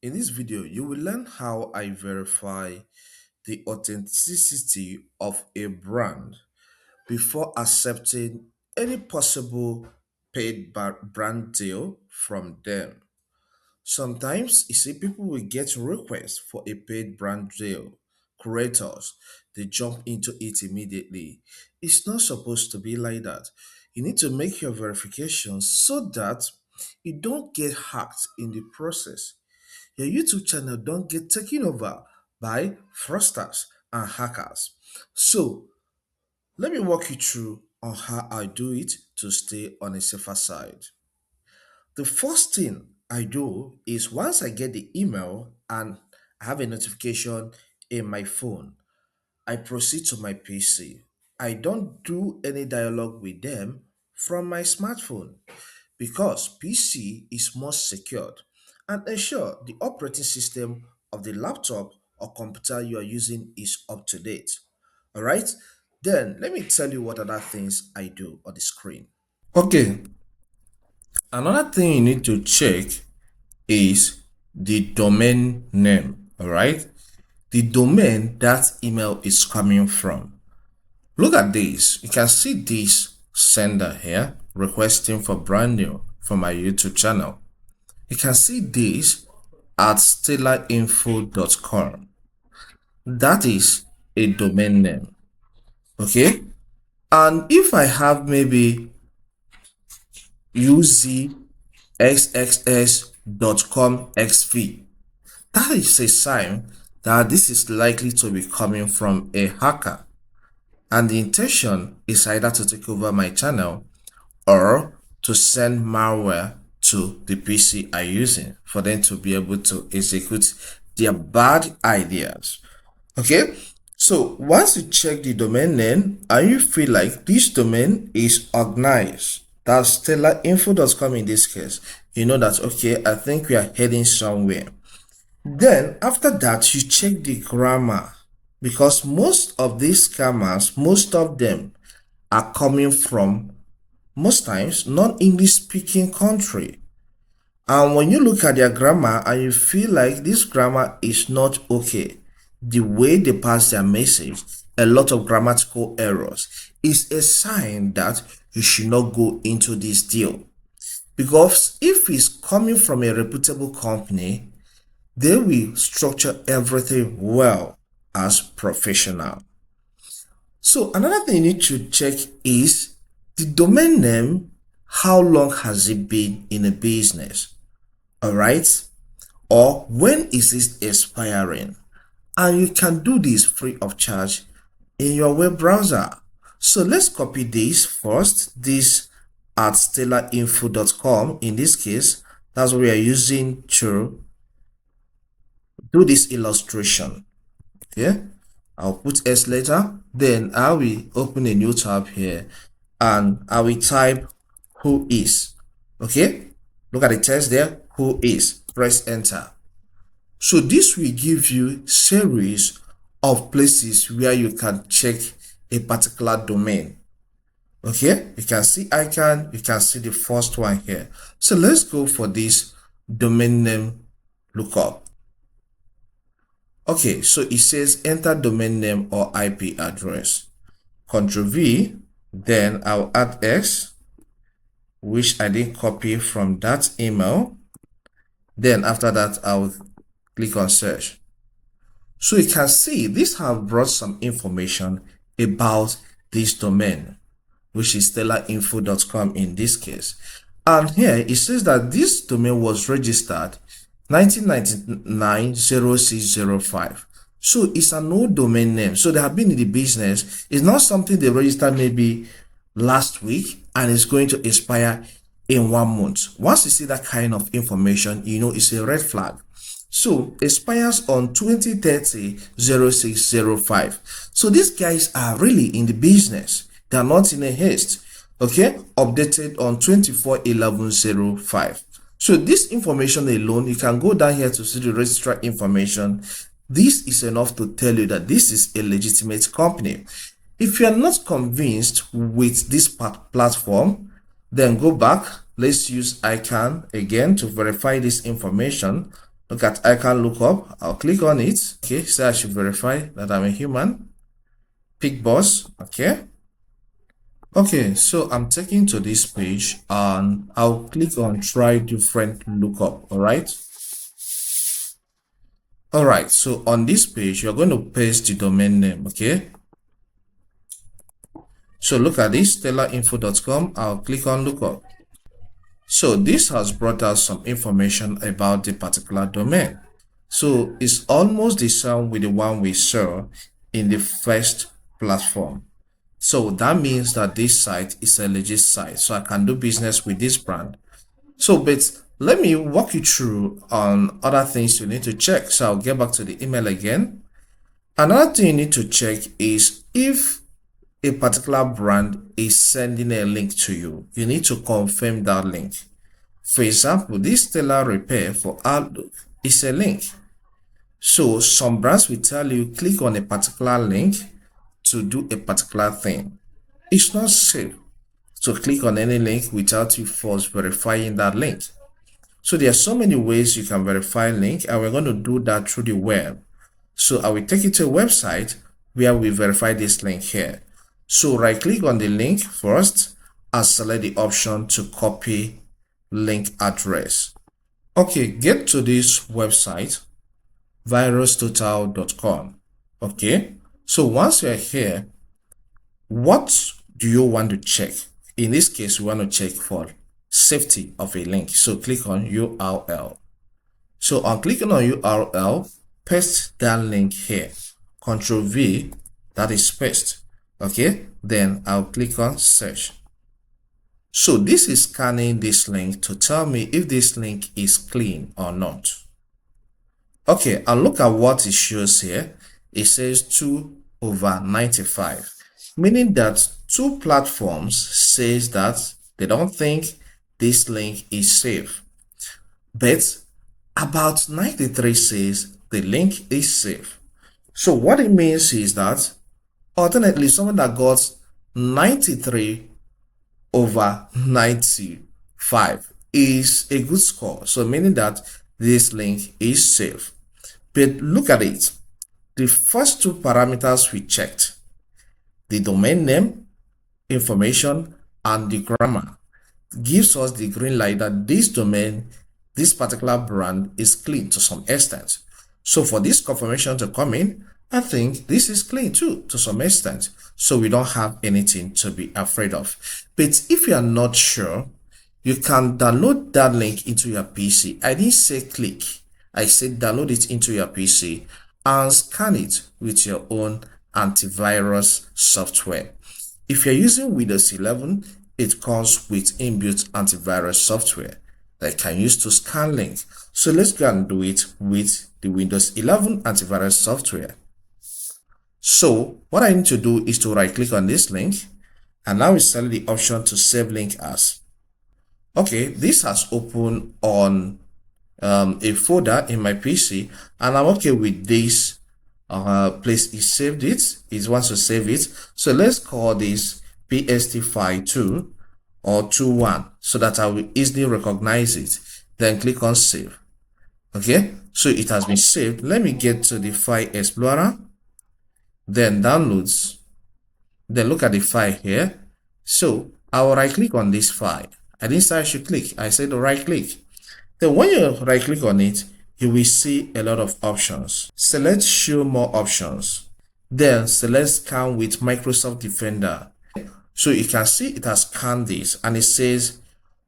In this video, you will learn how I verify the authenticity of a brand before accepting any possible paid brand deal from them. Sometimes you see people will get requests for a paid brand deal. Creators, they jump into it immediately. It's not supposed to be like that. You need to make your verifications so that you don't get hacked in the process. Your YouTube channel don't get taken over by fraudsters and hackers. So let me walk you through on how I do it to stay on a safer side. The first thing I do is once I get the email and I have a notification in my phone, I proceed to my PC. I don't do any dialogue with them from my smartphone because PC is more secured and ensure the operating system of the laptop or computer you are using is up to date. All right, then let me tell you what other things I do on the screen. Okay, another thing you need to check is the domain name. All right, the domain that email is coming from. Look at this. You can see this sender here requesting for brand new for my YouTube channel. You can see this at stelarinfo.com. That is a domain name. Okay. And if I have maybe uzxxs.com.xv, that is a sign that this is likely to be coming from a hacker. And the intention is either to take over my channel or to send malware to the PC I'm using for them to be able to execute their bad ideas. Okay, so once you check the domain name and you feel like this domain is organized, that's stellarainfo.com in this case, you know that okay, I think we are heading somewhere. Then after that, you check the grammar because most of these scammers, most of them are coming from most times non-English speaking country. And when you look at their grammar and you feel like this grammar is not okay, the way they pass their message, a lot of grammatical errors, is a sign that you should not go into this deal. Because if it's coming from a reputable company, they will structure everything well as professional. So another thing you need to check is the domain name. How long has it been in a business? All right. Or when is it expiring? And you can do this free of charge in your web browser. So let's copy this first. This at stelarinfo.com. In this case, that's what we are using to do this illustration. Okay, I'll put S later, then I will open a new tab here and I will type who is. Okay, look at the text there, who is. Press enter. So this will give you series of places where you can check a particular domain. Okay, you can see ICANN, you can see the first one here. So let's go for this domain name lookup. Okay, so it says enter domain name or IP address. Ctrl V, then I'll add X, which I didn't copy from that email. Then after that, I'll click on search. So you can see this have brought some information about this domain, which is stellarainfo.com in this case. And here it says that this domain was registered 1999-0605. So it's an old domain name. So they have been in the business. It's not something they registered maybe last week and it's going to expire in 1 month. Once you see that kind of information, you know it's a red flag. So expires on 2030-0605. So these guys are really in the business. They are not in a haste. Okay, updated on 24/11/05. So this information alone, you can go down here to see the registrar information. This is enough to tell you that this is a legitimate company. If you are not convinced with this platform, then go back. Let's use ICANN again to verify this information. Look at ICANN lookup. I'll click on it. Okay, so I should verify that I'm a human. Pick boss. Okay. Okay, so I'm taken to this page and I'll click on try different lookup. All right. All right, so on this page, you're going to paste the domain name. Okay. So look at this, stellarainfo.com. I'll click on lookup. So this has brought us some information about the particular domain. So it's almost the same with the one we saw in the first platform. So that means that this site is a legit site. So I can do business with this brand. So, but let me walk you through on other things you need to check. So I'll get back to the email again. Another thing you need to check is if a particular brand is sending a link to you, you need to confirm that link. For example, this Selar repair for Outlook is a link. So some brands will tell you click on a particular link to do a particular thing. It's not safe to click on any link without you first verifying that link. So there are so many ways you can verify a link, and we're going to do that through the web. So I will take you to a website where we verify this link here. So right click on the link first and select the option to copy link address. Okay, get to this website, virustotal.com. Okay, so once you're here, what do you want to check? In this case, we want to check for safety of a link. So click on URL. So on clicking on URL, paste that link here. Control V, that is paste. Okay, then I'll click on search. So this is scanning this link to tell me if this link is clean or not. Okay, I'll look at what it shows here. It says 2/95, meaning that two platforms says that they don't think this link is safe. But about 93 says the link is safe. So what it means is that alternately, someone that got 93/95 is a good score. So meaning that this link is safe. But look at it. The first two parameters we checked, the domain name, information, and the grammar, gives us the green light that this domain, this particular brand is clean to some extent. So for this confirmation to come in, I think this is clean too to some extent. So we don't have anything to be afraid of. But if you are not sure, you can download that link into your PC. I didn't say click. I said download it into your PC and scan it with your own antivirus software. If you're using Windows 11, it comes with inbuilt antivirus software that you can use to scan links. So let's go and do it with the Windows 11 antivirus software. So what I need to do is to right click on this link, and now we select the option to save link as. Okay, this has opened on a folder in my PC, and I'm okay with this place it saved it. It wants to save it. So let's call this PST file 2 or 21 so that I will easily recognize it. Then click on save. Okay, so it has been saved. Let me get to the file explorer, then downloads, then look at the file here. So I will right click on this file. I didn't say I should click, I said right click. Then when you right click on it, you will see a lot of options. Select show more options, then select scan with Microsoft Defender. So you can see it has scanned this and it says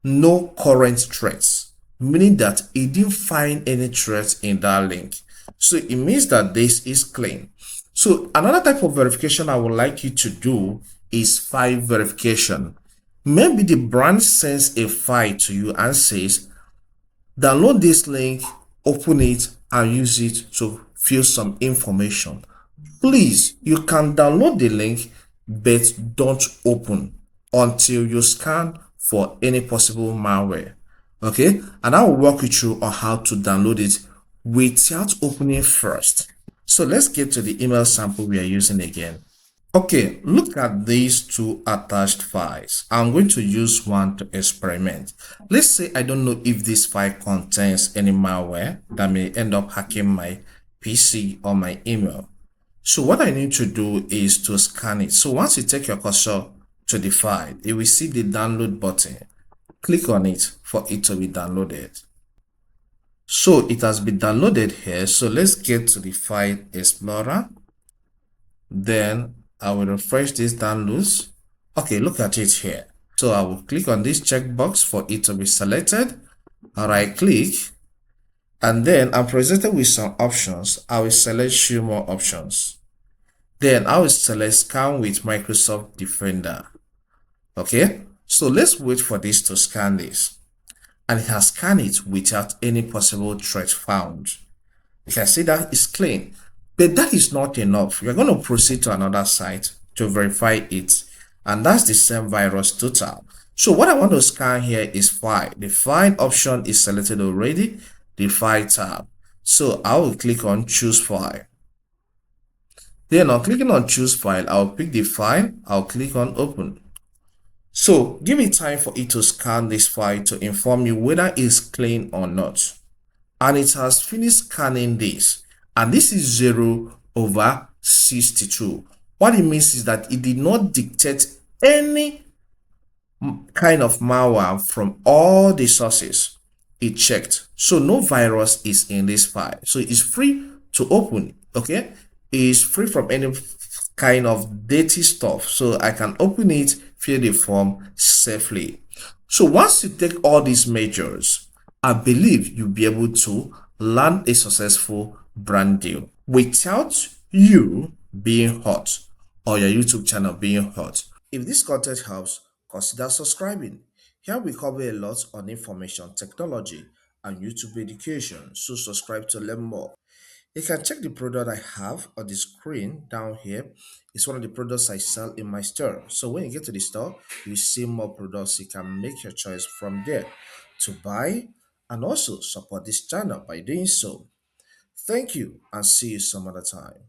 no current threats, meaning that it didn't find any threats in that link. So it means that this is clean. So another type of verification I would like you to do is file verification. Maybe the brand sends a file to you and says, download this link, open it, and use it to fill some information. Please, you can download the link, but don't open until you scan for any possible malware. Okay, and I will walk you through on how to download it without opening first. So let's get to the email sample we are using again. Okay, look at these two attached files. I'm going to use one to experiment. Let's say I don't know if this file contains any malware that may end up hacking my PC or my email. So what I need to do is to scan it. So once you take your cursor to the file, you will see the download button. Click on it for it to be downloaded. So it has been downloaded here. So let's get to the file explorer. Then I will refresh this downloads. Okay, look at it here. So I will click on this checkbox for it to be selected. Right click, and then I'm presented with some options. I will select show more options. Then I will select scan with Microsoft Defender. Okay, so let's wait for this to scan this. And it has scanned it without any possible threat found. You can see that it's clean. But that is not enough. You're going to proceed to another site to verify it. And that's the same virus total. So what I want to scan here is file. The file option is selected already, the file tab. So I will click on choose file. Then on clicking on choose file, I'll pick the file. I'll click on open. So give it time for it to scan this file to inform you whether it's clean or not. And it has finished scanning this, and this is 0 over 62. What it means is that it did not detect any kind of malware from all the sources it checked. So no virus is in this file, so it's free to open. Okay, it's free from any kind of dirty stuff, so I can open it, fill the form safely. So once you take all these measures, I believe you'll be able to land a successful brand deal without you being hot or your YouTube channel being hot. If this content helps, consider subscribing. Here we cover a lot on information technology and YouTube education, so subscribe to learn more. You can check the product I have on the screen down here. It's one of the products I sell in my store. So when you get to the store, you see more products. You can make your choice from there to buy and also support this channel by doing so. Thank you and see you some other time.